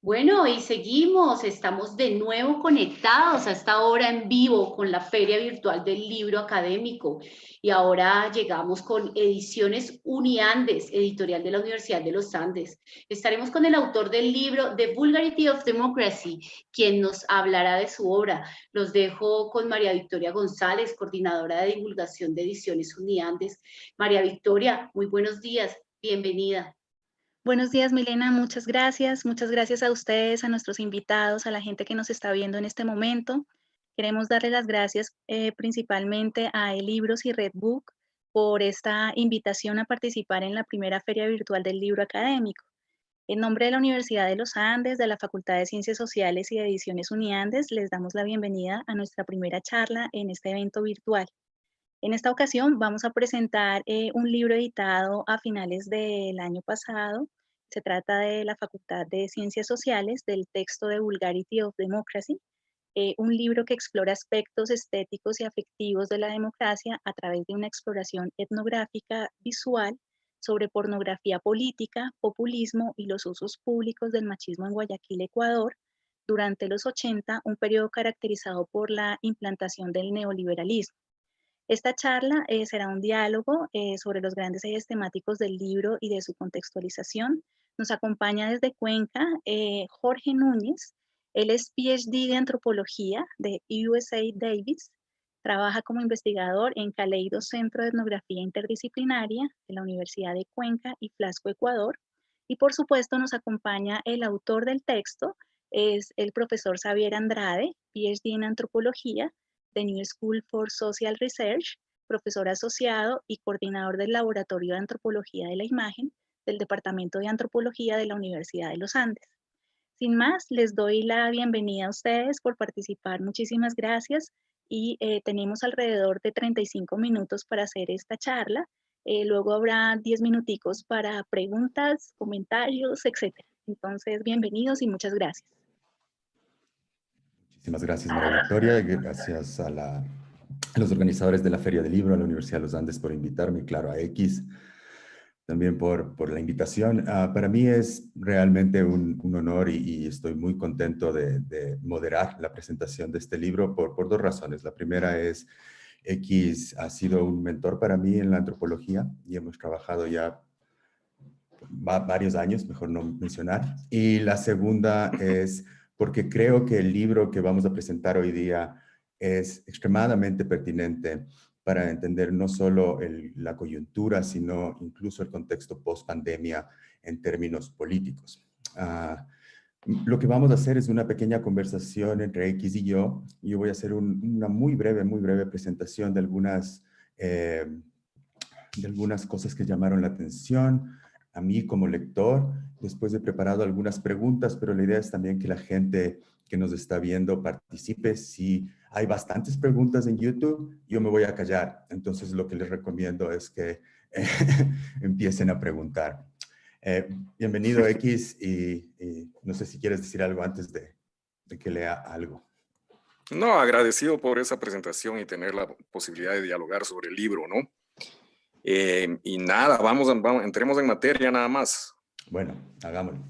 Bueno, y seguimos, estamos de nuevo conectados a esta hora en vivo con la Feria Virtual del Libro Académico y ahora llegamos con Ediciones Uniandes, editorial de la Universidad de los Andes. Estaremos con el autor del libro The Vulgarity of Democracy, quien nos hablará de su obra. Los dejo con María Victoria González, coordinadora de divulgación de Ediciones Uniandes. María Victoria, muy buenos días, bienvenida. Buenos días, Milena. Muchas gracias. Muchas gracias a ustedes, a nuestros invitados, a la gente que nos está viendo en este momento. Queremos darle las gracias principalmente a Libros y Redbook por esta invitación a participar en la primera Feria Virtual del Libro Académico. En nombre de la Universidad de los Andes, de la Facultad de Ciencias Sociales y de Ediciones Uniandes, les damos la bienvenida a nuestra primera charla en este evento virtual. En esta ocasión vamos a presentar un libro editado a finales del año pasado. Se trata de la Facultad de Ciencias Sociales, del texto de Vulgarity of Democracy, un libro que explora aspectos estéticos y afectivos de la democracia a través de una exploración etnográfica visual sobre pornografía política, populismo y los usos públicos del machismo en Guayaquil, Ecuador, durante los 80, un periodo caracterizado por la implantación del neoliberalismo. Esta charla será un diálogo sobre los grandes ejes temáticos del libro y de su contextualización. Nos acompaña desde Cuenca Jorge Núñez. Él es PhD de antropología de USA Davis. Trabaja como investigador en Caleido Centro de Etnografía Interdisciplinaria de la Universidad de Cuenca y Flasco, Ecuador. Y por supuesto nos acompaña el autor del texto, es el profesor Xavier Andrade, PhD en antropología de New School for Social Research, profesor asociado y coordinador del Laboratorio de Antropología de la Imagen del Departamento de Antropología de la Universidad de los Andes. Sin más, les doy la bienvenida a ustedes por participar. Muchísimas gracias y tenemos alrededor de 35 minutos para hacer esta charla. Luego habrá 10 minuticos para preguntas, comentarios, etcétera. Entonces, bienvenidos y muchas gracias. Muchísimas gracias, María Victoria. Gracias a los organizadores de la Feria del Libro, a la Universidad de los Andes por invitarme, y claro, a X también por la invitación. Para mí es realmente un honor y estoy muy contento de moderar la presentación de este libro por dos razones. La primera es, X ha sido un mentor para mí en la antropología y hemos trabajado ya varios años, mejor no mencionar. Y la segunda es porque creo que el libro que vamos a presentar hoy día es extremadamente pertinente para entender no solo la coyuntura, sino incluso el contexto post-pandemia en términos políticos. Lo que vamos a hacer es una pequeña conversación entre X y yo. Yo voy a hacer una muy breve presentación de algunas cosas que llamaron la atención a mí como lector. Después he preparado algunas preguntas, pero la idea es también que la gente que nos está viendo participe. Si hay bastantes preguntas en YouTube, yo me voy a callar. Entonces lo que les recomiendo es que empiecen a preguntar. Bienvenido X y no sé si quieres decir algo antes de que lea algo. No, agradecido por esa presentación y tener la posibilidad de dialogar sobre el libro, ¿no? Y nada, entremos en materia nada más. Bueno, hagámoslo.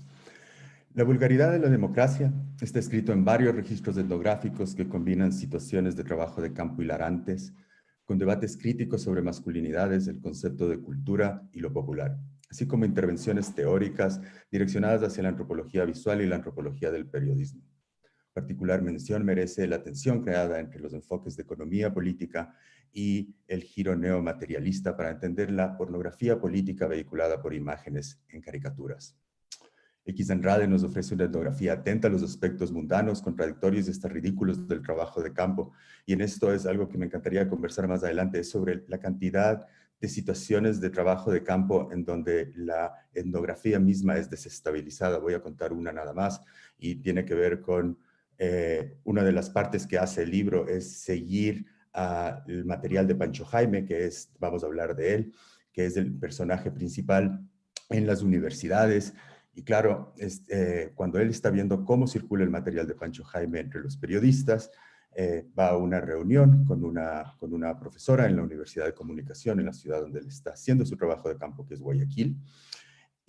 La vulgaridad de la democracia está escrito en varios registros etnográficos que combinan situaciones de trabajo de campo hilarantes, con debates críticos sobre masculinidades, el concepto de cultura y lo popular, así como intervenciones teóricas direccionadas hacia la antropología visual y la antropología del periodismo. Particular mención merece la tensión creada entre los enfoques de economía política y el giro neomaterialista para entender la pornografía política vehiculada por imágenes en caricaturas. X. Andrade nos ofrece una etnografía atenta a los aspectos mundanos, contradictorios y hasta ridículos del trabajo de campo. Y en esto es algo que me encantaría conversar más adelante, es sobre la cantidad de situaciones de trabajo de campo en donde la etnografía misma es desestabilizada. Voy a contar una nada más y tiene que ver con una de las partes que hace el libro es seguir el material de Pancho Jaime, que es, vamos a hablar de él, que es el personaje principal en las universidades. Y claro, cuando él está viendo cómo circula el material de Pancho Jaime entre los periodistas, va a una reunión con una profesora en la Universidad de Comunicación, en la ciudad donde él está haciendo su trabajo de campo, que es Guayaquil.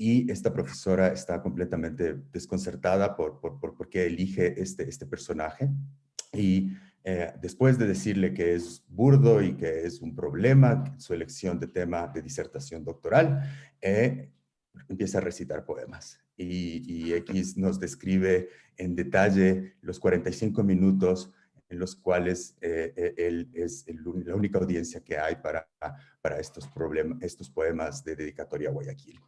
y esta profesora está completamente desconcertada por qué elige este personaje. Y después de decirle que es burdo y que es un problema su elección de tema de disertación doctoral, empieza a recitar poemas. Y X nos describe en detalle los 45 minutos en los cuales él es la única audiencia que hay para estos poemas de dedicatoria a Guayaquil.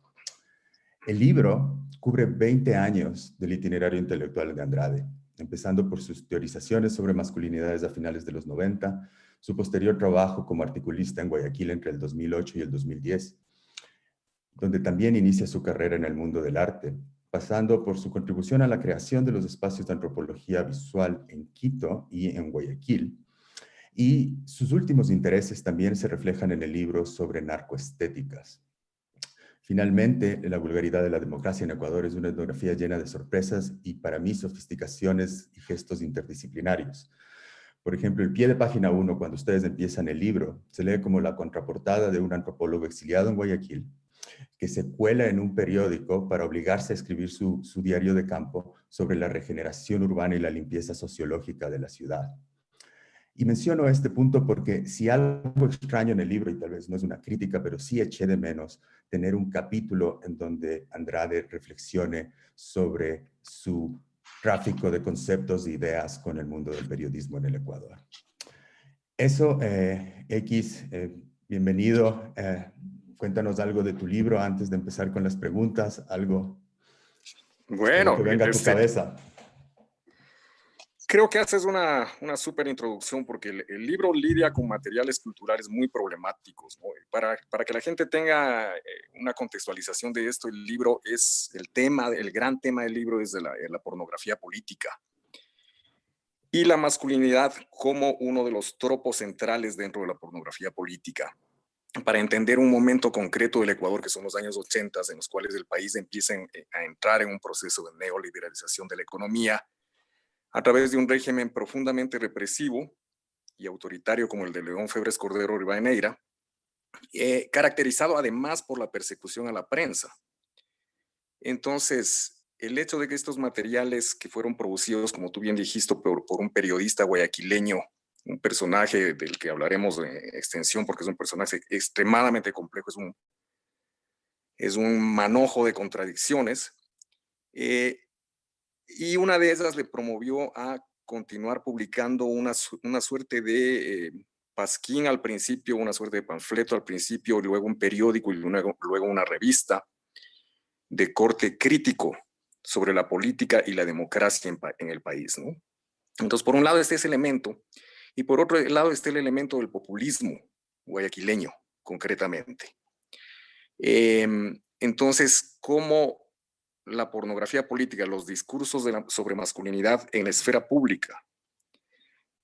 El libro cubre 20 años del itinerario intelectual de Andrade, empezando por sus teorizaciones sobre masculinidades a finales de los 90, su posterior trabajo como articulista en Guayaquil entre el 2008 y el 2010, donde también inicia su carrera en el mundo del arte, pasando por su contribución a la creación de los espacios de antropología visual en Quito y en Guayaquil. Y sus últimos intereses también se reflejan en el libro sobre narcoestéticas. Finalmente, La vulgaridad de la democracia en Ecuador es una etnografía llena de sorpresas y, para mí, sofisticaciones y gestos interdisciplinarios. Por ejemplo, el pie de página 1, cuando ustedes empiezan el libro, se lee como la contraportada de un antropólogo exiliado en Guayaquil, que se cuela en un periódico para obligarse a escribir su diario de campo sobre la regeneración urbana y la limpieza sociológica de la ciudad. Y menciono este punto porque si algo extraño en el libro, y tal vez no es una crítica, pero sí eché de menos tener un capítulo en donde Andrade reflexione sobre su tráfico de conceptos e ideas con el mundo del periodismo en el Ecuador. Eso, X, bienvenido. Cuéntanos algo de tu libro antes de empezar con las preguntas, algo que venga a tu cabeza. Creo que haces una súper introducción porque el libro lidia con materiales culturales muy problemáticos, ¿no? Para que la gente tenga una contextualización de esto, el libro es el gran tema del libro es la pornografía política y la masculinidad como uno de los tropos centrales dentro de la pornografía política. Para entender un momento concreto del Ecuador, que son los años 80, en los cuales el país empieza a entrar en un proceso de neoliberalización de la economía, a través de un régimen profundamente represivo y autoritario como el de León Febres Cordero Rivadeneira, caracterizado además por la persecución a la prensa. Entonces, el hecho de que estos materiales que fueron producidos, como tú bien dijiste, por un periodista guayaquileño, un personaje del que hablaremos en extensión porque es un personaje extremadamente complejo, es un manojo de contradicciones, y una de esas le promovió a continuar publicando una suerte de pasquín al principio, una suerte de panfleto al principio, y luego un periódico y luego una revista de corte crítico sobre la política y la democracia en el país, ¿no? Entonces, por un lado está ese elemento, y por otro lado está el elemento del populismo guayaquileño, concretamente. Entonces, ¿cómo la pornografía política, los discursos sobre masculinidad en la esfera pública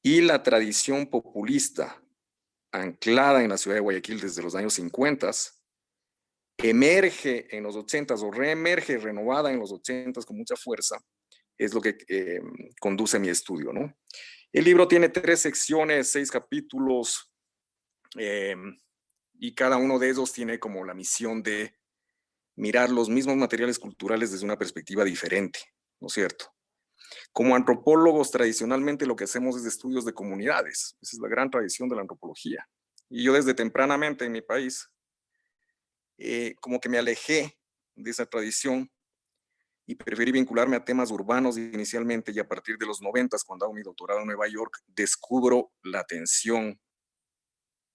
y la tradición populista anclada en la ciudad de Guayaquil desde los años 50, emerge en los 80s o reemerge renovada en los 80s con mucha fuerza, es lo que conduce mi estudio, ¿no? El libro tiene 3 secciones, 6 capítulos, y cada uno de ellos tiene como la misión de mirar los mismos materiales culturales desde una perspectiva diferente, ¿no es cierto? Como antropólogos, tradicionalmente lo que hacemos es estudios de comunidades. Esa es la gran tradición de la antropología. Y yo desde tempranamente en mi país, como que me alejé de esa tradición y preferí vincularme a temas urbanos inicialmente, y a partir de los 90s, cuando hago mi doctorado en Nueva York, descubro la atención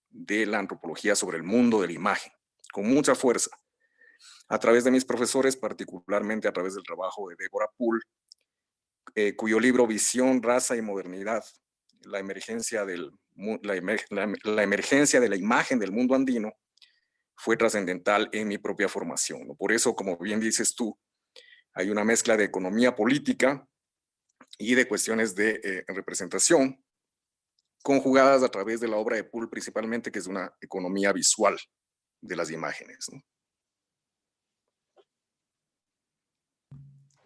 de la antropología sobre el mundo de la imagen, con mucha fuerza, a través de mis profesores, particularmente a través del trabajo de Deborah Poole, cuyo libro Visión, Raza y Modernidad, la emergencia de la imagen del mundo andino, fue trascendental en mi propia formación, ¿no? Por eso, como bien dices tú, hay una mezcla de economía política y de cuestiones de representación, conjugadas a través de la obra de Poole principalmente, que es una economía visual de las imágenes, ¿no?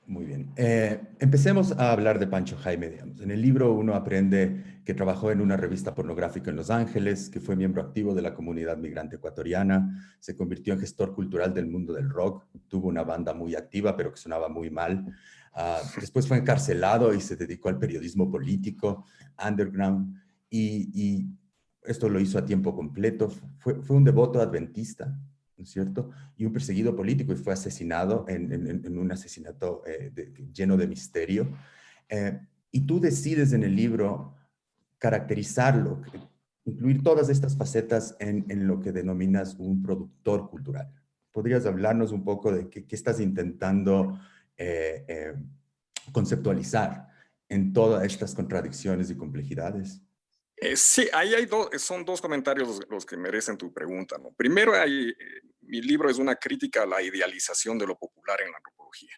Muy bien. Empecemos a hablar de Pancho Jaime, digamos. En el libro uno aprende que trabajó en una revista pornográfica en Los Ángeles, que fue miembro activo de la comunidad migrante ecuatoriana, se convirtió en gestor cultural del mundo del rock, tuvo una banda muy activa, pero que sonaba muy mal. Después fue encarcelado y se dedicó al periodismo político, underground, y esto lo hizo a tiempo completo. Fue un devoto adventista, ¿no es cierto? Y un perseguido político, y fue asesinado en un asesinato lleno de misterio. Y tú decides en el libro caracterizarlo, incluir todas estas facetas en lo que denominas un productor cultural. ¿Podrías hablarnos un poco de qué estás intentando conceptualizar en todas estas contradicciones y complejidades? Sí, ahí hay son dos comentarios los que merecen tu pregunta, ¿no? Primero, mi libro es una crítica a la idealización de lo popular en la antropología.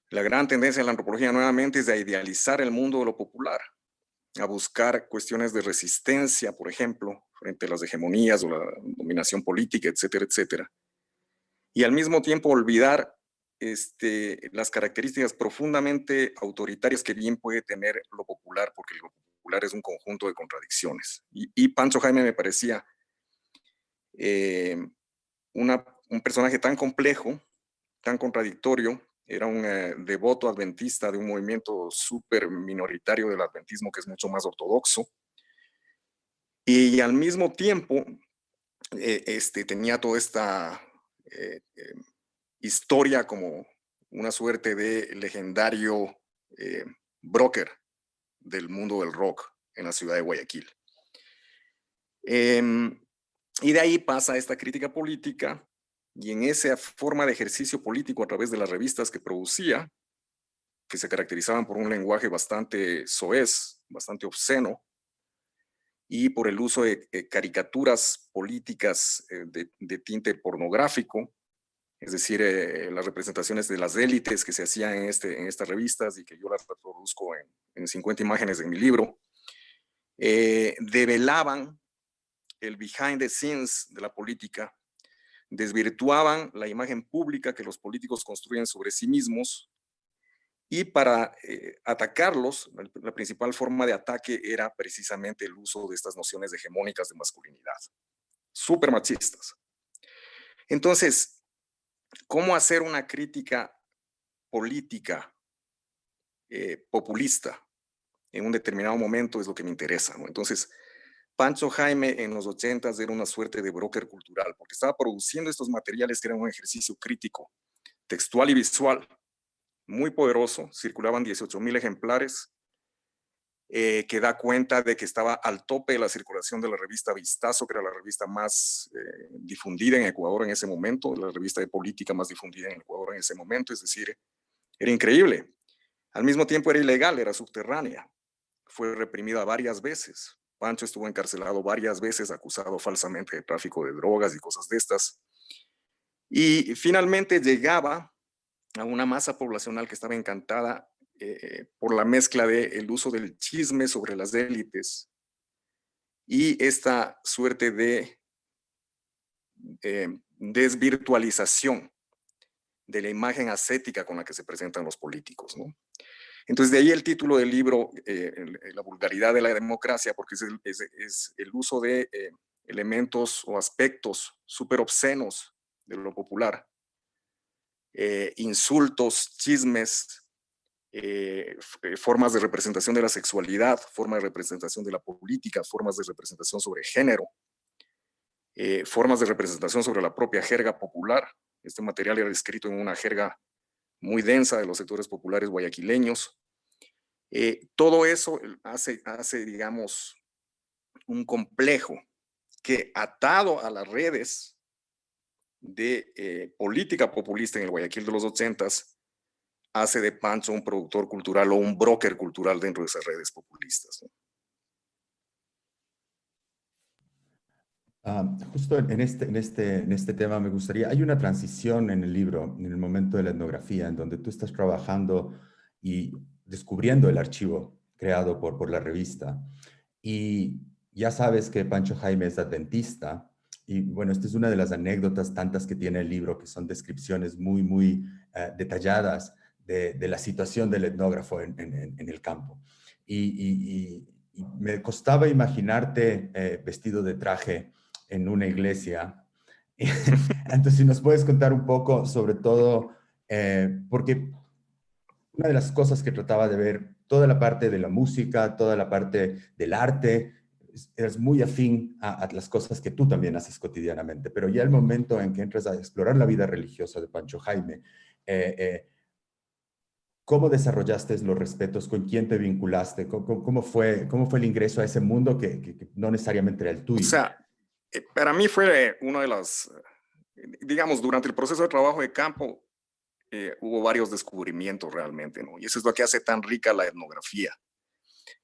La gran tendencia en la antropología nuevamente es a idealizar el mundo de lo popular, a buscar cuestiones de resistencia, por ejemplo, frente a las hegemonías o la dominación política, etcétera, etcétera. Y al mismo tiempo olvidar las características profundamente autoritarias que bien puede tener lo popular, porque lo popular es un conjunto de contradicciones. Y Pancho Jaime me parecía un personaje tan complejo, tan contradictorio. Era un devoto adventista de un movimiento súper minoritario del adventismo que es mucho más ortodoxo. Y al mismo tiempo tenía toda esta historia como una suerte de legendario broker del mundo del rock en la ciudad de Guayaquil. Y de ahí pasa esta crítica política, y en esa forma de ejercicio político a través de las revistas que producía, que se caracterizaban por un lenguaje bastante soez, bastante obsceno, y por el uso de caricaturas políticas de tinte pornográfico, es decir, las representaciones de las élites que se hacían en estas revistas y que yo las reproduzco en 50 imágenes en mi libro, develaban el behind the scenes de la política, desvirtuaban la imagen pública que los políticos construyen sobre sí mismos, y para atacarlos, la principal forma de ataque era precisamente el uso de estas nociones hegemónicas de masculinidad, súper machistas. Entonces, ¿cómo hacer una crítica política populista en un determinado momento? Es lo que me interesa, ¿no? Entonces, Pancho Jaime en los 80s era una suerte de broker cultural, porque estaba produciendo estos materiales que eran un ejercicio crítico, textual y visual, muy poderoso. Circulaban 18,000 ejemplares, que da cuenta de que estaba al tope de la circulación de la revista Vistazo, que era la revista más difundida en Ecuador en ese momento, la revista de política más difundida en Ecuador en ese momento. Es decir, era increíble. Al mismo tiempo era ilegal, era subterránea. Fue reprimida varias veces. Pancho estuvo encarcelado varias veces, acusado falsamente de tráfico de drogas y cosas de estas. Y finalmente llegaba a una masa poblacional que estaba encantada por la mezcla del uso del chisme sobre las élites y esta suerte de desvirtualización de la imagen ascética con la que se presentan los políticos, ¿no? Entonces, de ahí el título del libro, La vulgaridad de la democracia, porque es el uso de elementos o aspectos súper obscenos de lo popular, insultos, chismes, formas de representación de la sexualidad, formas de representación de la política, formas de representación sobre género, formas de representación sobre la propia jerga popular. Este material era escrito en una jerga muy densa de los sectores populares guayaquileños. Todo eso hace, digamos, un complejo que, atado a las redes de política populista en el Guayaquil de los 80s, hace de Pancho un productor cultural o un broker cultural dentro de esas redes populistas, ¿no? Justo en este tema me gustaría, hay una transición en el libro, en el momento de la etnografía, en donde tú estás trabajando y descubriendo el archivo creado por la revista. Y ya sabes que Pancho Jaime es adventista. Y bueno, esta es una de las anécdotas tantas que tiene el libro, que son descripciones muy detalladas de la situación del etnógrafo en el campo. Y me costaba imaginarte vestido de traje en una iglesia. Entonces, si nos puedes contar un poco, sobre todo, porque una de las cosas que trataba de ver, toda la parte de la música, toda la parte del arte, eres muy afín a las cosas que tú también haces cotidianamente, pero ya el momento en que entras a explorar la vida religiosa de Pancho Jaime, ¿cómo desarrollaste los respetos? ¿Con quién te vinculaste? ¿Cómo fue el ingreso a ese mundo que no necesariamente era el tuyo? O sea, para mí fue una de las, digamos, durante el proceso de trabajo de campo, hubo varios descubrimientos realmente, ¿no? Y eso es lo que hace tan rica la etnografía.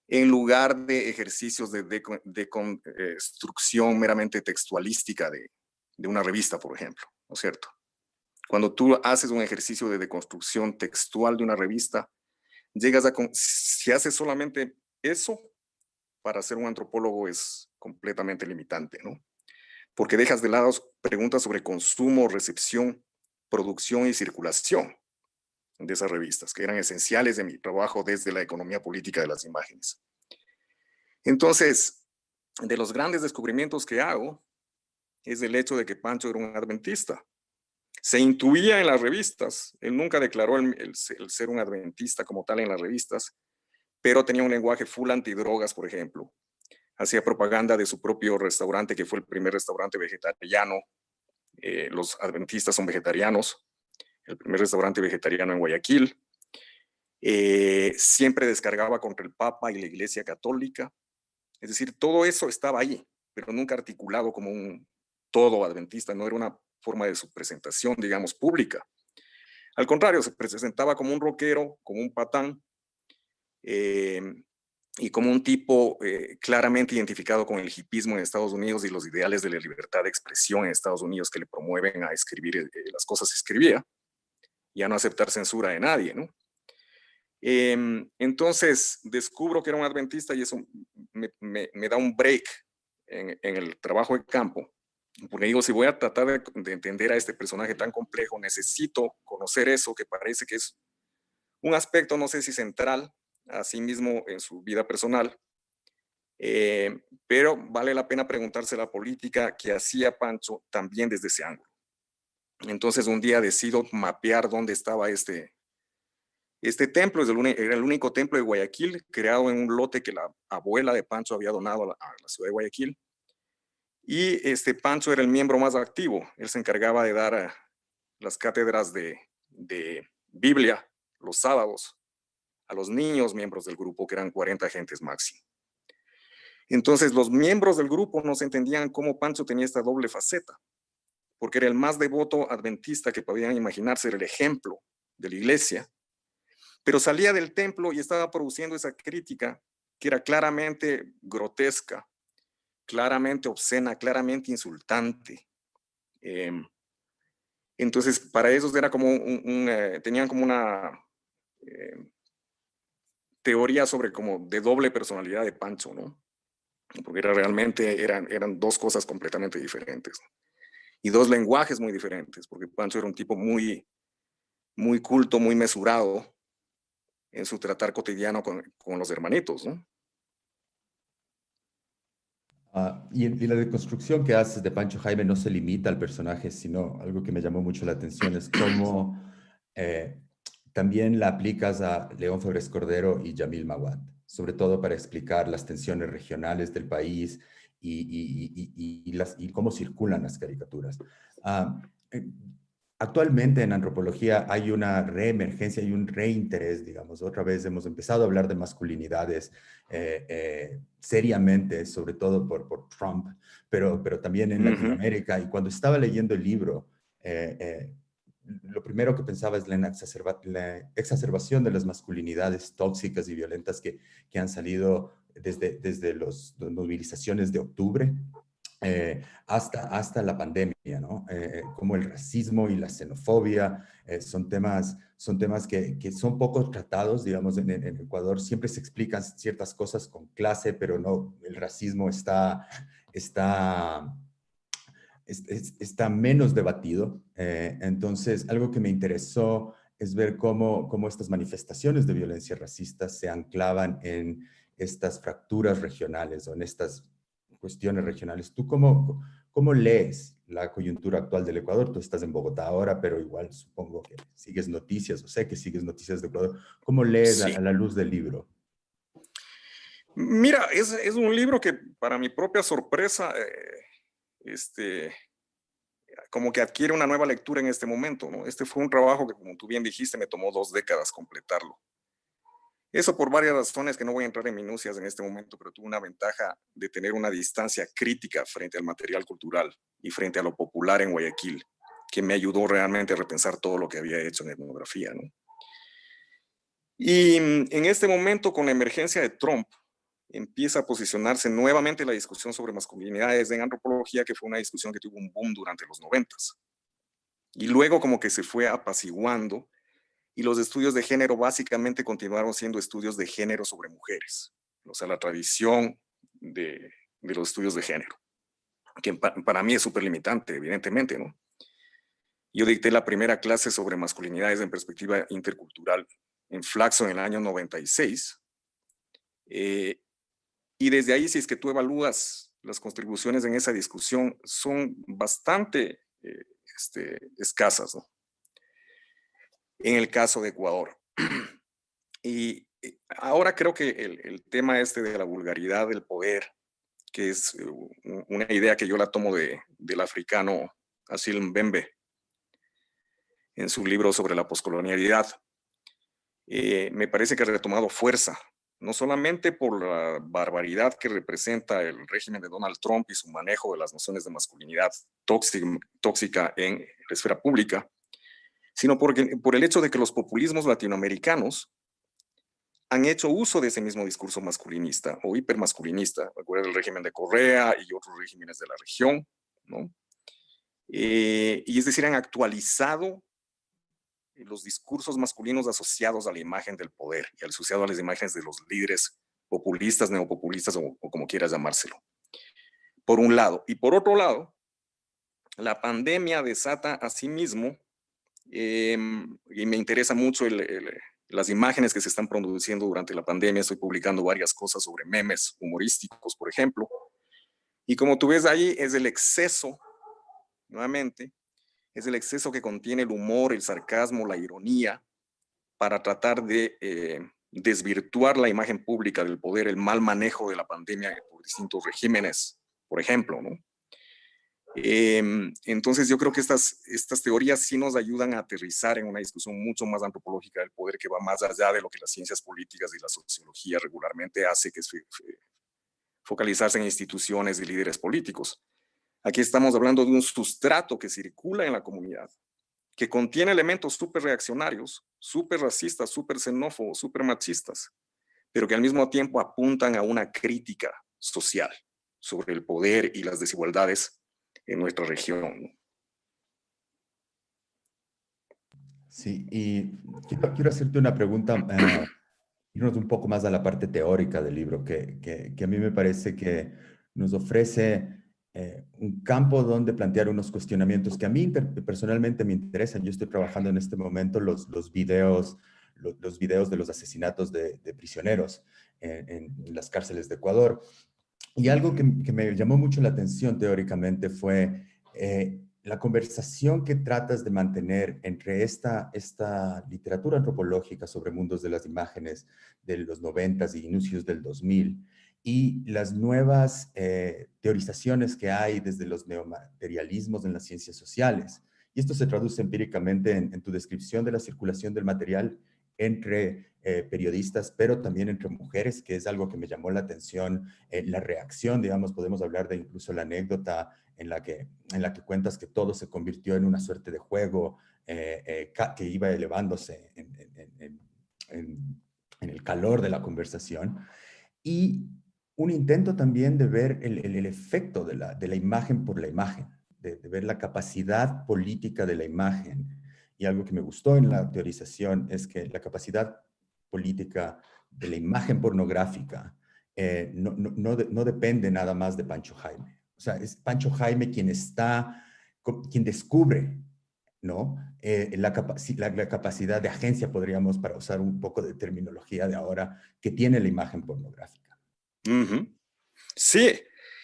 En lugar de ejercicios de construcción meramente textualística de una revista, por ejemplo, ¿no es cierto? Cuando tú haces un ejercicio de deconstrucción textual de una revista, si haces solamente eso, para ser un antropólogo es completamente limitante, ¿no? Porque dejas de lado preguntas sobre consumo, recepción, producción y circulación de esas revistas, que eran esenciales de mi trabajo desde la economía política de las imágenes. Entonces, de los grandes descubrimientos que hago es el hecho de que Pancho era un adventista. Se intuía en las revistas, él nunca declaró el ser un adventista como tal en las revistas, pero tenía un lenguaje full antidrogas, por ejemplo. Hacía propaganda de su propio restaurante, que fue el primer restaurante vegetariano. Los adventistas son vegetarianos. El primer restaurante vegetariano en Guayaquil. Siempre descargaba contra el Papa y la Iglesia Católica. Es decir, todo eso estaba ahí, pero nunca articulado como un todo adventista. No era una forma de su presentación, digamos, pública. Al contrario, se presentaba como un rockero, como un patán, y como un tipo claramente identificado con el hipismo en Estados Unidos y los ideales de la libertad de expresión en Estados Unidos que le promueven a escribir las cosas que escribía y a no aceptar censura de nadie, ¿no? Entonces descubro que era un adventista y eso me da un break en el trabajo de campo, porque digo, si voy a tratar de entender a este personaje tan complejo, necesito conocer eso que parece que es un aspecto, no sé si central, a sí mismo en su vida personal, pero vale la pena preguntarse la política que hacía Pancho también desde ese ángulo. Entonces un día decido mapear dónde estaba este templo. Era el único templo de Guayaquil, creado en un lote que la abuela de Pancho había donado a la ciudad de Guayaquil. Y Pancho era el miembro más activo. Él se encargaba de dar las cátedras de Biblia los sábados a los niños miembros del grupo, que eran 40 agentes máximo. Entonces los miembros del grupo no se entendían cómo Pancho tenía esta doble faceta, porque era el más devoto adventista que podían imaginarse, era el ejemplo de la iglesia, pero salía del templo y estaba produciendo esa crítica que era claramente grotesca, claramente obscena, claramente insultante. Entonces para ellos era como tenían como una teoría sobre como de doble personalidad de Pancho, ¿no? Porque realmente eran dos cosas completamente diferentes y dos lenguajes muy diferentes, porque Pancho era un tipo muy, muy culto, muy mesurado en su tratar cotidiano con los hermanitos, ¿no? Y la deconstrucción que haces de Pancho Jaime no se limita al personaje, sino algo que me llamó mucho la atención es cómo también la aplicas a León Febres Cordero y Yamil Mahuad, sobre todo para explicar las tensiones regionales del país y cómo circulan las caricaturas. Actualmente en antropología hay una reemergencia y un reinterés, digamos. Otra vez hemos empezado a hablar de masculinidades seriamente, sobre todo por Trump, pero también en Latinoamérica. Y cuando estaba leyendo el libro, lo primero que pensaba es la exacerbación de las masculinidades tóxicas y violentas que han salido desde las movilizaciones de octubre. Hasta la pandemia, ¿no? Como el racismo y la xenofobia son temas que son poco tratados, digamos, en Ecuador. Siempre se explican ciertas cosas con clase, pero no, el racismo está menos debatido. Entonces, algo que me interesó es ver cómo estas manifestaciones de violencia racista se anclaban en estas fracturas regionales o en estas cuestiones regionales. ¿Tú cómo lees la coyuntura actual del Ecuador? Tú estás en Bogotá ahora, pero igual supongo que sigues noticias, o sé que sigues noticias de Ecuador. ¿Cómo lees Sí. a la luz del libro? Mira, es un libro que para mi propia sorpresa, como que adquiere una nueva lectura en este momento, ¿no? Este fue un trabajo que, como tú bien dijiste, me tomó 2 décadas completarlo. Eso por varias razones que no voy a entrar en minucias en este momento, pero tuvo una ventaja de tener una distancia crítica frente al material cultural y frente a lo popular en Guayaquil, que me ayudó realmente a repensar todo lo que había hecho en etnografía, ¿no? Y en este momento, con la emergencia de Trump, empieza a posicionarse nuevamente la discusión sobre masculinidades en antropología, que fue una discusión que tuvo un boom durante los 90s. Y luego como que se fue apaciguando y los estudios de género básicamente continuaron siendo estudios de género sobre mujeres. O sea, la tradición de los estudios de género, que para mí es súper limitante, evidentemente, ¿no? Yo dicté la primera clase sobre masculinidades en perspectiva intercultural en Flaxo en el año 96. Y desde ahí, si es que tú evalúas las contribuciones en esa discusión, son bastante escasas, ¿no? En el caso de Ecuador. Y ahora creo que el tema de la vulgaridad del poder, que es una idea que yo la tomo del africano Achille Mbembe, en su libro sobre la poscolonialidad, me parece que ha retomado fuerza, no solamente por la barbaridad que representa el régimen de Donald Trump y su manejo de las nociones de masculinidad tóxica en la esfera pública, sino por el hecho de que los populismos latinoamericanos han hecho uso de ese mismo discurso masculinista o hipermasculinista. Recuerda el régimen de Correa y otros regímenes de la región, ¿no? Y es decir, han actualizado los discursos masculinos asociados a la imagen del poder y asociados a las imágenes de los líderes populistas, neopopulistas o como quieras llamárselo. Por un lado. Y por otro lado, la pandemia desata asimismo, y me interesa mucho las imágenes que se están produciendo durante la pandemia. Estoy publicando varias cosas sobre memes humorísticos, por ejemplo. Y como tú ves ahí, es el exceso, nuevamente, es el exceso que contiene el humor, el sarcasmo, la ironía, para tratar de desvirtuar la imagen pública del poder, el mal manejo de la pandemia por distintos regímenes, por ejemplo, ¿no? Entonces yo creo que estas teorías sí nos ayudan a aterrizar en una discusión mucho más antropológica del poder, que va más allá de lo que las ciencias políticas y la sociología regularmente hace, que es focalizarse en instituciones y líderes políticos. Aquí estamos hablando de un sustrato que circula en la comunidad, que contiene elementos súper reaccionarios, súper racistas, súper xenófobos, súper machistas, pero que al mismo tiempo apuntan a una crítica social sobre el poder y las desigualdades en nuestra región. Sí, y quiero hacerte una pregunta, irnos un poco más a la parte teórica del libro, que a mí me parece que nos ofrece un campo donde plantear unos cuestionamientos que a mí personalmente me interesan. Yo estoy trabajando en este momento los videos de los asesinatos de prisioneros en las cárceles de Ecuador. Y algo que me llamó mucho la atención teóricamente fue la conversación que tratas de mantener entre esta literatura antropológica sobre mundos de las imágenes de los 90s y inicios del 2000 y las nuevas teorizaciones que hay desde los neomaterialismos en las ciencias sociales. Y esto se traduce empíricamente en tu descripción de la circulación del material entre periodistas, pero también entre mujeres, que es algo que me llamó la atención, la reacción, digamos, podemos hablar de incluso la anécdota en la que cuentas que todo se convirtió en una suerte de juego que iba elevándose en el calor de la conversación, y un intento también de ver el efecto de la imagen por la imagen, de ver la capacidad política de la imagen. Y algo que me gustó en la teorización es que la capacidad política de la imagen pornográfica no depende nada más de Pancho Jaime. O sea, es Pancho Jaime quien descubre ¿no? La capacidad de agencia, podríamos, para usar un poco de terminología de ahora, que tiene la imagen pornográfica. Sí,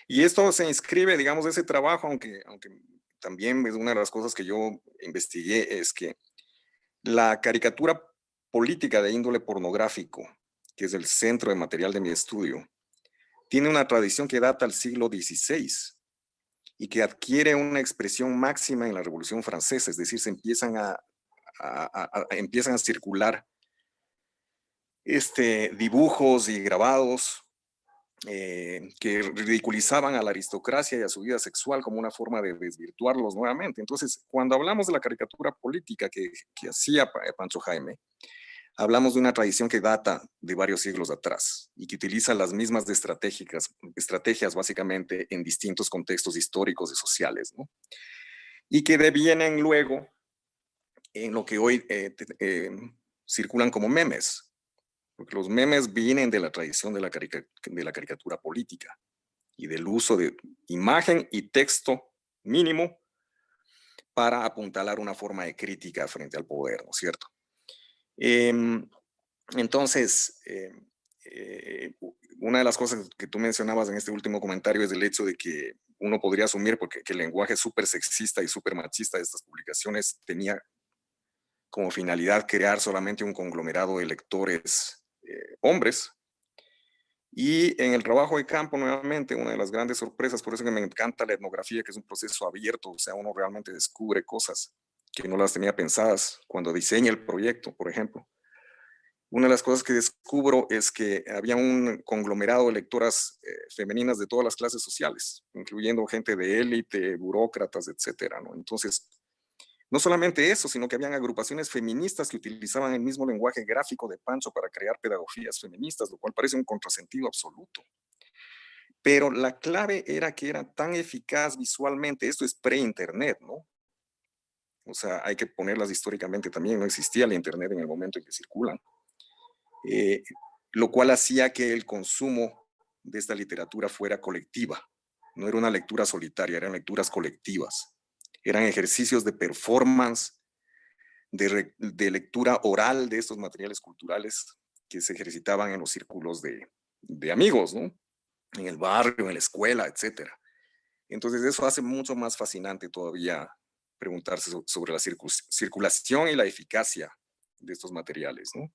y esto se inscribe, digamos, ese trabajo, aunque también es una de las cosas que yo investigué, es que la caricatura política de índole pornográfico, que es el centro de material de mi estudio, tiene una tradición que data al siglo XVI y que adquiere una expresión máxima en la Revolución Francesa, es decir, se empiezan empiezan a circular dibujos y grabados que ridiculizaban a la aristocracia y a su vida sexual como una forma de desvirtuarlos nuevamente. Entonces, cuando hablamos de la caricatura política que hacía Pancho Jaime, hablamos de una tradición que data de varios siglos atrás y que utiliza las mismas estrategias básicamente en distintos contextos históricos y sociales, ¿no? Y que devienen luego en lo que hoy circulan como memes. Porque los memes vienen de la tradición de la caricatura política y del uso de imagen y texto mínimo para apuntalar una forma de crítica frente al poder, ¿no es cierto? Entonces, una de las cosas que tú mencionabas en este último comentario es el hecho de que uno podría asumir que el lenguaje súper sexista y súper machista de estas publicaciones tenía como finalidad crear solamente un conglomerado de lectores hombres. Y en el trabajo de campo, nuevamente, una de las grandes sorpresas, por eso que me encanta la etnografía, que es un proceso abierto, o sea, uno realmente descubre cosas que no las tenía pensadas cuando diseña el proyecto, por ejemplo. Una de las cosas que descubro es que había un conglomerado de lectoras femeninas de todas las clases sociales, incluyendo gente de élite, burócratas, etcétera, ¿no? Entonces, no solamente eso, sino que habían agrupaciones feministas que utilizaban el mismo lenguaje gráfico de Pancho para crear pedagogías feministas, lo cual parece un contrasentido absoluto. Pero la clave era que era tan eficaz visualmente, esto es pre-internet, ¿no? O sea, hay que ponerlas históricamente también, no existía el internet en el momento en que circulan. Lo cual hacía que el consumo de esta literatura fuera colectiva. No era una lectura solitaria, eran lecturas colectivas. Eran ejercicios de performance, de lectura oral de estos materiales culturales que se ejercitaban en los círculos de amigos, ¿no? En el barrio, en la escuela, etc. Entonces eso hace mucho más fascinante todavía preguntarse sobre la circulación y la eficacia de estos materiales, ¿no?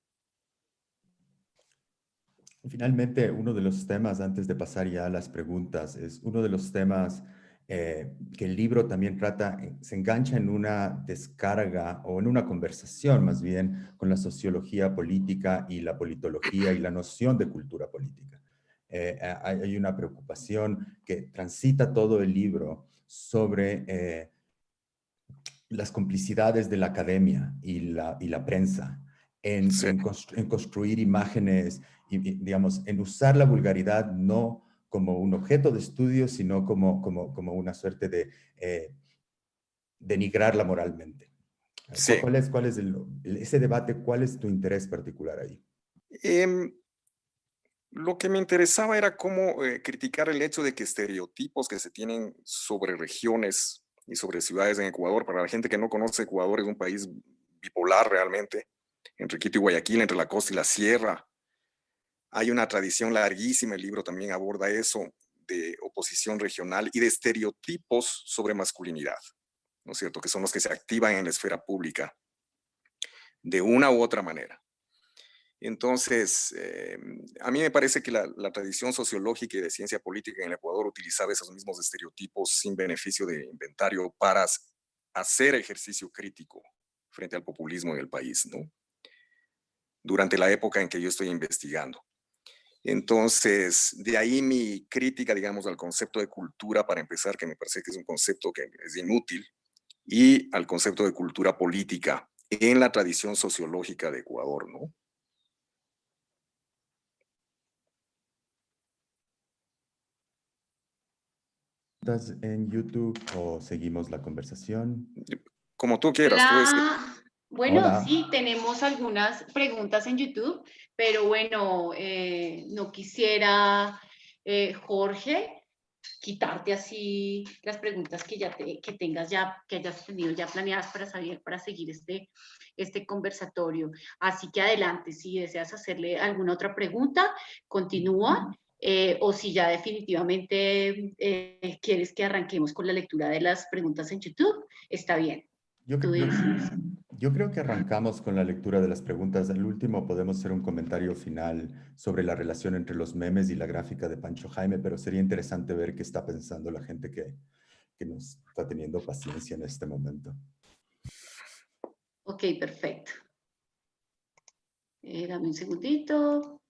Finalmente, uno de los temas, antes de pasar ya a las preguntas, es uno de los temas que el libro también trata, se engancha en una descarga o en una conversación más bien con la sociología política y la politología y la noción de cultura política. Hay una preocupación que transita todo el libro sobre las complicidades de la academia y la prensa en construir imágenes, y, digamos, en usar la vulgaridad no como un objeto de estudio, sino como una suerte de denigrarla moralmente. Sí. ¿Cuál es ese debate? ¿Cuál es tu interés particular ahí? Lo que me interesaba era cómo criticar el hecho de que estereotipos que se tienen sobre regiones y sobre ciudades en Ecuador, para la gente que no conoce, Ecuador es un país bipolar realmente, entre Quito y Guayaquil, entre la costa y la sierra. Hay una tradición larguísima, el libro también aborda eso, de oposición regional y de estereotipos sobre masculinidad, ¿no es cierto? Que son los que se activan en la esfera pública de una u otra manera. Entonces, a mí me parece que la tradición sociológica y de ciencia política en el Ecuador utilizaba esos mismos estereotipos sin beneficio de inventario para hacer ejercicio crítico frente al populismo en el país, ¿no? Durante la época en que yo estoy investigando. Entonces, de ahí mi crítica, digamos, al concepto de cultura, para empezar, que me parece que es un concepto que es inútil, y al concepto de cultura política en la tradición sociológica de Ecuador, ¿no? ¿Estás en YouTube o seguimos la conversación? Como tú quieras. Hola. Bueno, Hola. sí, tenemos algunas preguntas en YouTube, pero bueno, no quisiera, Jorge, quitarte así las preguntas que tengas ya, que hayas tenido ya planeadas para seguir este conversatorio. Así que adelante, si deseas hacerle alguna otra pregunta, continúa. O si ya definitivamente quieres que arranquemos con la lectura de las preguntas en YouTube, está bien. Yo creo que arrancamos con la lectura de las preguntas. Al último podemos hacer un comentario final sobre la relación entre los memes y la gráfica de Pancho Jaime, pero sería interesante ver qué está pensando la gente que nos está teniendo paciencia en este momento. Ok, perfecto. Dame un segundito.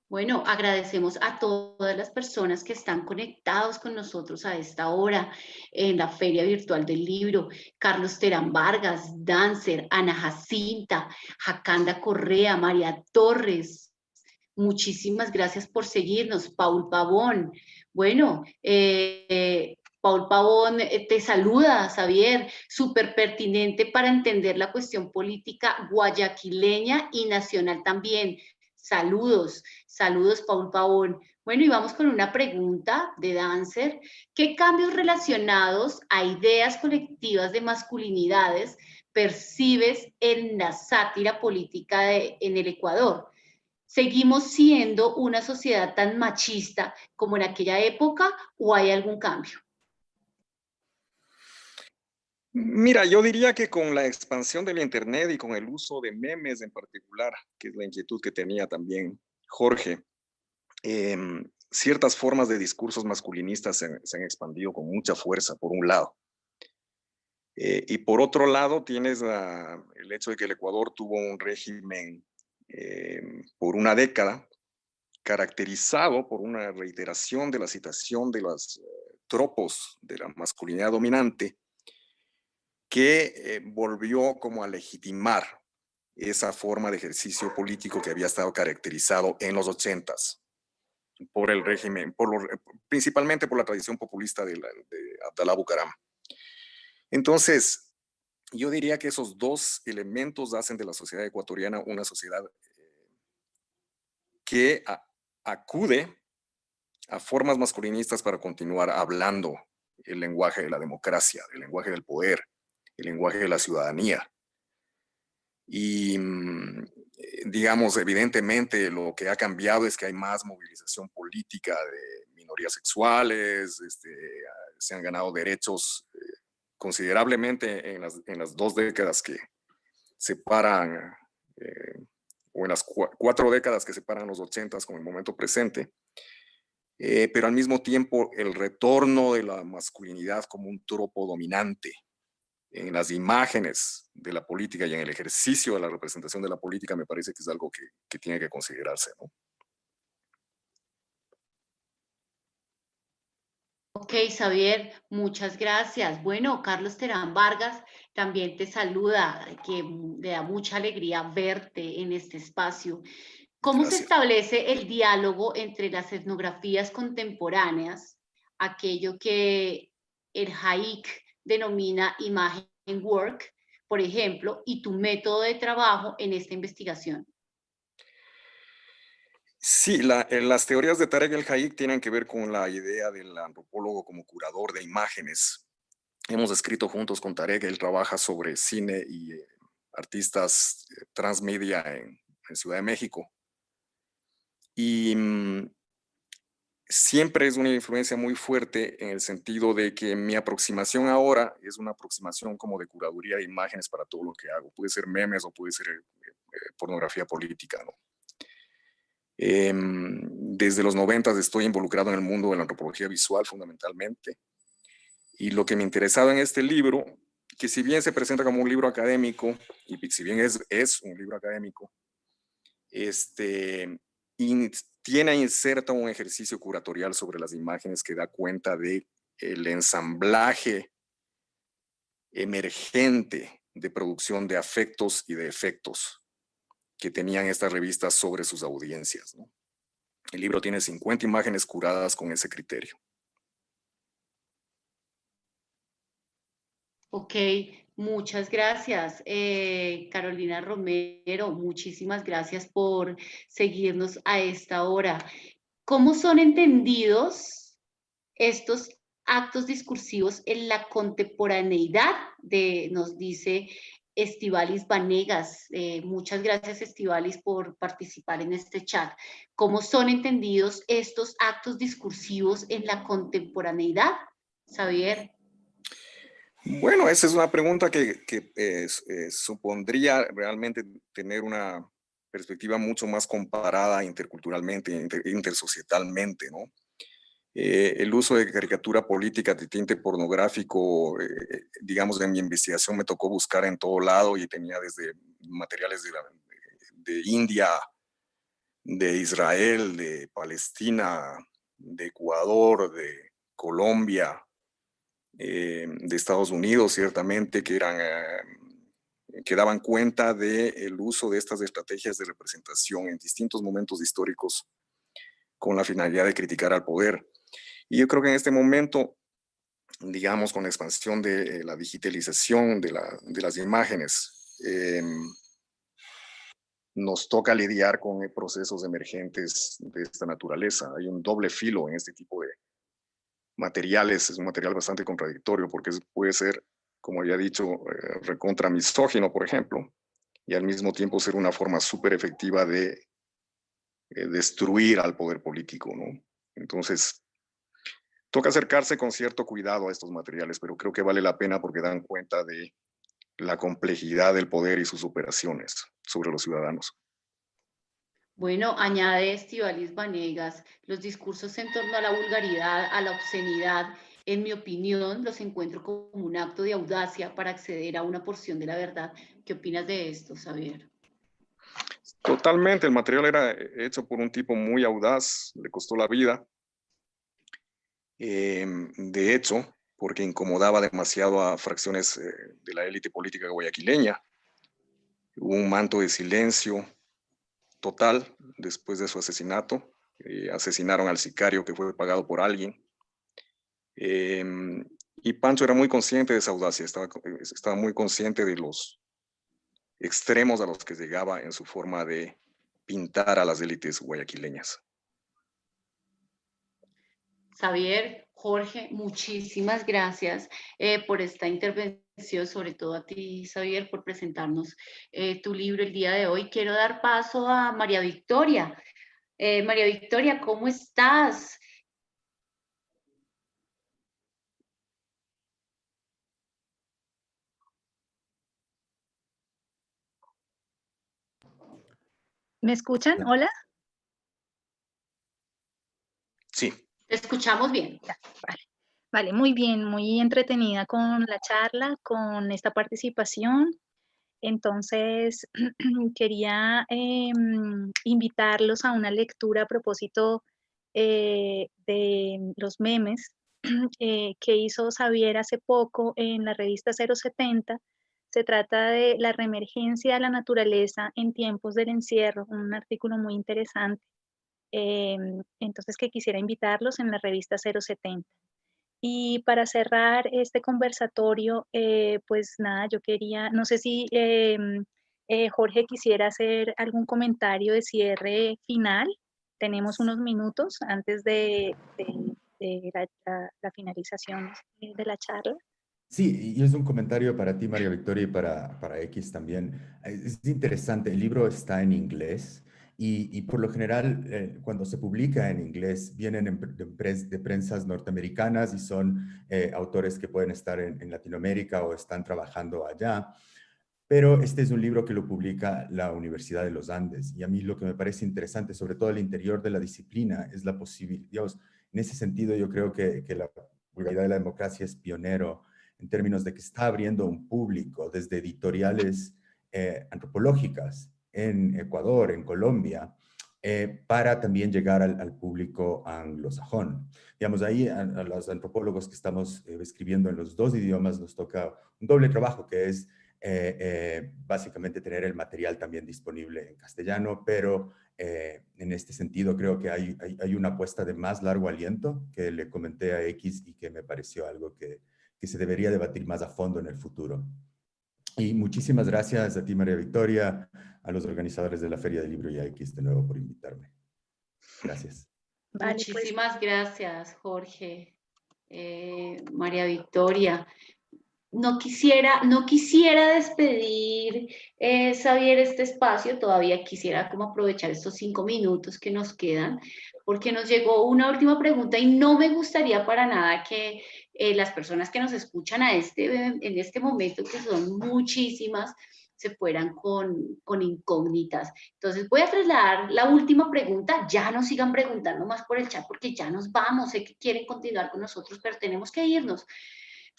Bueno, agradecemos a todas las personas que están conectados con nosotros a esta hora en la Feria Virtual del Libro. Carlos Terán Vargas, Dancer, Ana Jacinta, Jacanda Correa, María Torres. Muchísimas gracias por seguirnos. Paul Pavón. Bueno, Paul Pavón te saluda, Xavier, súper pertinente para entender la cuestión política guayaquileña y nacional también. Saludos, saludos, Paul Pavón. Bueno, y vamos con una pregunta de Dancer. ¿Qué cambios relacionados a ideas colectivas de masculinidades percibes en la sátira política en el Ecuador? ¿Seguimos siendo una sociedad tan machista como en aquella época o hay algún cambio? Mira, yo diría que con la expansión del Internet y con el uso de memes en particular, que es la inquietud que tenía también Jorge, ciertas formas de discursos masculinistas se han expandido con mucha fuerza, por un lado. Y por otro lado, tienes el hecho de que el Ecuador tuvo un régimen por una década caracterizado por una reiteración de la citación de los tropos de la masculinidad dominante, que volvió como a legitimar esa forma de ejercicio político que había estado caracterizado en los 80s por el régimen, principalmente por la tradición populista de Abdalá Bucaram. Entonces, yo diría que esos dos elementos hacen de la sociedad ecuatoriana una sociedad que acude a formas masculinistas para continuar hablando el lenguaje de la democracia, el lenguaje del poder, el lenguaje de la ciudadanía. Y digamos, evidentemente lo que ha cambiado es que hay más movilización política de minorías sexuales, se han ganado derechos considerablemente en las 2 décadas que separan, o en las 4 décadas que separan los 80s con el momento presente. Pero al mismo tiempo el retorno de la masculinidad como un tropo dominante en las imágenes de la política y en el ejercicio de la representación de la política me parece que es algo que tiene que considerarse, ¿no? Ok, Xavier, muchas gracias. Bueno, Carlos Terán Vargas también te saluda, que le da mucha alegría verte en este espacio. ¿Cómo se establece el diálogo entre las etnografías contemporáneas, aquello que el Haik denomina imagen work, por ejemplo, y tu método de trabajo en esta investigación? Sí, las teorías de Tarek El Haik tienen que ver con la idea del antropólogo como curador de imágenes. Hemos escrito juntos con Tarek, él trabaja sobre cine y artistas transmedia en Ciudad de México. Y siempre es una influencia muy fuerte en el sentido de que mi aproximación ahora es una aproximación como de curaduría de imágenes para todo lo que hago. Puede ser memes o puede ser pornografía política, ¿no? Desde los 90 estoy involucrado en el mundo de la antropología visual fundamentalmente. Y lo que me interesaba en este libro, que si bien se presenta como un libro académico, y si bien es un libro académico, tiene inserta un ejercicio curatorial sobre las imágenes que da cuenta de el ensamblaje emergente de producción de afectos y de efectos que tenían estas revistas sobre sus audiencias, ¿no? El libro tiene 50 imágenes curadas con ese criterio. Ok, Muchas gracias, Carolina Romero. Muchísimas gracias por seguirnos a esta hora. ¿Cómo son entendidos estos actos discursivos en la contemporaneidad nos dice Estivalis Vanegas? Muchas gracias, Estivalis, por participar en este chat. ¿Cómo son entendidos estos actos discursivos en la contemporaneidad, Xavier? Bueno, esa es una pregunta que supondría realmente tener una perspectiva mucho más comparada interculturalmente, intersocietalmente, ¿no? El uso de caricatura política de tinte pornográfico, digamos, en mi investigación me tocó buscar en todo lado y tenía desde materiales de India, de Israel, de Palestina, de Ecuador, de Colombia, de Estados Unidos, ciertamente, que daban cuenta del uso de estas estrategias de representación en distintos momentos históricos con la finalidad de criticar al poder. Y yo creo que en este momento, digamos, con la expansión de la digitalización de las imágenes, nos toca lidiar con procesos emergentes de esta naturaleza. Hay un doble filo en este tipo de materiales. Es un material bastante contradictorio porque puede ser, como ya he dicho, recontra misógino, por ejemplo, y al mismo tiempo ser una forma súper efectiva de destruir al poder político, ¿no? Entonces, toca acercarse con cierto cuidado a estos materiales, pero creo que vale la pena porque dan cuenta de la complejidad del poder y sus operaciones sobre los ciudadanos. Bueno, añade Estivalis Vanegas, los discursos en torno a la vulgaridad, a la obscenidad, en mi opinión, los encuentro como un acto de audacia para acceder a una porción de la verdad. ¿Qué opinas de esto, Xavier? Totalmente, el material era hecho por un tipo muy audaz, le costó la vida. De hecho, porque incomodaba demasiado a fracciones de la élite política guayaquileña. Hubo un manto de silencio total después de su asesinato. Asesinaron al sicario que fue pagado por alguien. Y Pancho era muy consciente de esa audacia, estaba muy consciente de los extremos a los que llegaba en su forma de pintar a las élites guayaquileñas. Xavier, Jorge, muchísimas gracias por esta intervención, sobre todo a ti, Xavier, por presentarnos tu libro el día de hoy. Quiero dar paso a María Victoria. María Victoria, ¿cómo estás? ¿Me escuchan? Hola. Sí. Te escuchamos bien. Vale, muy bien, muy entretenida con la charla, con esta participación. Entonces, quería invitarlos a una lectura a propósito de los memes que hizo Xavier hace poco en la revista 070. Se trata de la reemergencia de la naturaleza en tiempos del encierro, un artículo muy interesante. Entonces, que quisiera invitarlos en la revista 070. Y para cerrar este conversatorio, pues nada, yo quería, no sé si Jorge quisiera hacer algún comentario de cierre final. Tenemos unos minutos antes de la finalización de la charla. Sí, y es un comentario para ti, María Victoria, y para X también. Es interesante, el libro está en inglés y por lo general cuando se publica en inglés vienen de prensas norteamericanas y son autores que pueden estar en Latinoamérica o están trabajando allá. Pero este es un libro que lo publica la Universidad de los Andes y a mí lo que me parece interesante, sobre todo al interior de la disciplina, es la posibilidad, digamos, en ese sentido yo creo que la vulgaridad de la democracia es pionero en términos de que está abriendo un público desde editoriales antropológicas en Ecuador, en Colombia, para también llegar al público anglosajón. Digamos, ahí a los antropólogos que estamos escribiendo en los dos idiomas nos toca un doble trabajo, que es básicamente tener el material también disponible en castellano, pero en este sentido creo que hay una apuesta de más largo aliento que le comenté a X y que me pareció algo que se debería debatir más a fondo en el futuro. Y muchísimas gracias a ti, María Victoria, a los organizadores de la Feria del Libro YX de nuevo por invitarme. Gracias. Vale, pues. Muchísimas gracias, Jorge, María Victoria. No quisiera despedir, Xavier, este espacio, todavía quisiera como aprovechar estos 5 minutos que nos quedan, porque nos llegó una última pregunta y no me gustaría para nada que las personas que nos escuchan en este momento, que son muchísimas, se fueran con incógnitas. Entonces voy a trasladar la última pregunta, ya no sigan preguntando más por el chat porque ya nos vamos, sé que quieren continuar con nosotros, pero tenemos que irnos.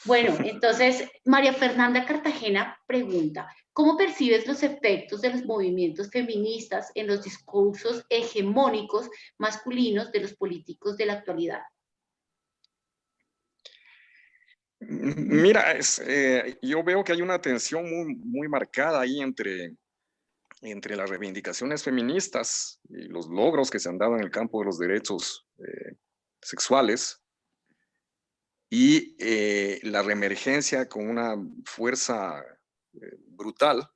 Bueno, entonces María Fernanda Cartagena pregunta, ¿cómo percibes los efectos de los movimientos feministas en los discursos hegemónicos masculinos de los políticos de la actualidad? Mira, yo veo que hay una tensión muy marcada ahí entre las reivindicaciones feministas y los logros que se han dado en el campo de los derechos sexuales y la reemergencia con una fuerza brutal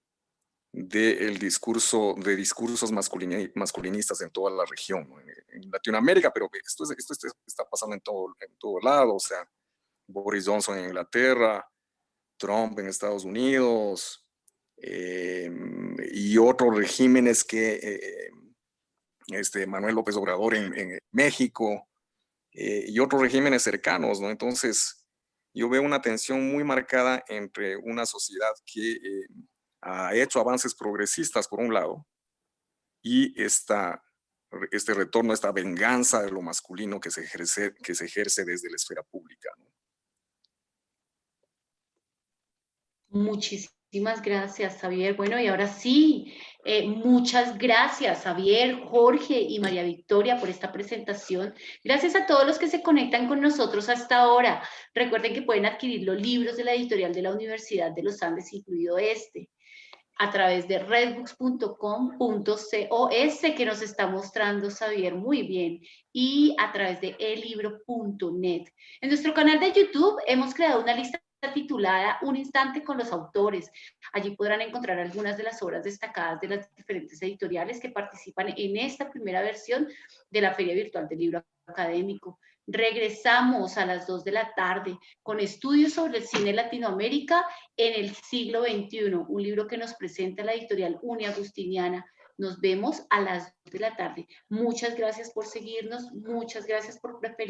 de discursos masculinistas en toda la región, ¿no? En Latinoamérica, pero esto está pasando en todo lado, o sea, Boris Johnson en Inglaterra, Trump en Estados Unidos, y otros regímenes que Manuel López Obrador en México, y otros regímenes cercanos, ¿no? Entonces, yo veo una tensión muy marcada entre una sociedad que ha hecho avances progresistas, por un lado, y este retorno, esta venganza de lo masculino que se ejerce desde la esfera pública, ¿no? Muchísimas gracias, Xavier. Bueno, y ahora sí, muchas gracias, Xavier, Jorge y María Victoria, por esta presentación. Gracias a todos los que se conectan con nosotros hasta ahora. Recuerden que pueden adquirir los libros de la editorial de la Universidad de los Andes, incluido a través de redbooks.com.cos, que nos está mostrando Xavier muy bien, y a través de elibro.net. En nuestro canal de YouTube hemos creado una lista titulada Un Instante con los Autores. Allí podrán encontrar algunas de las obras destacadas de las diferentes editoriales que participan en esta primera versión de la Feria Virtual del Libro Académico. Regresamos a las 2 de la tarde con estudios sobre el cine Latinoamérica en el siglo XXI, un libro que nos presenta la editorial Uniagustiniana. Nos vemos a las 2 de la tarde. Muchas gracias por seguirnos, muchas gracias por preferir.